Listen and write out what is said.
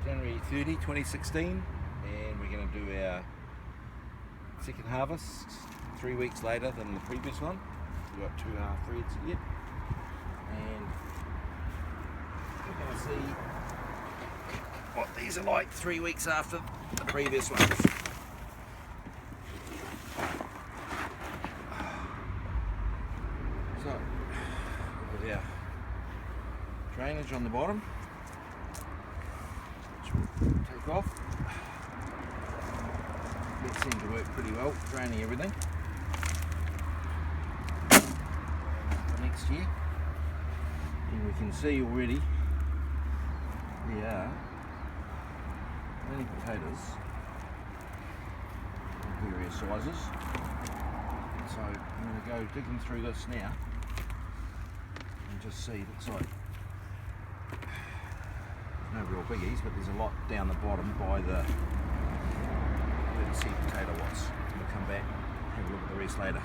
January 30, 2016, and we're going to do our second harvest 3 weeks later than the previous one. We've got 2.5 threads yet, and we're going to see what these are like 3 weeks after the previous ones. So, with our drainage on the bottom, which we'll take off. That seemed to work pretty well, draining everything. For next year, and we can see already there are many potatoes of various sizes. So I'm going to go digging through this now and just see. Looks like no real biggies, but there's a lot down the bottom by where the seed potato was. We'll come back and have a look at the rest later.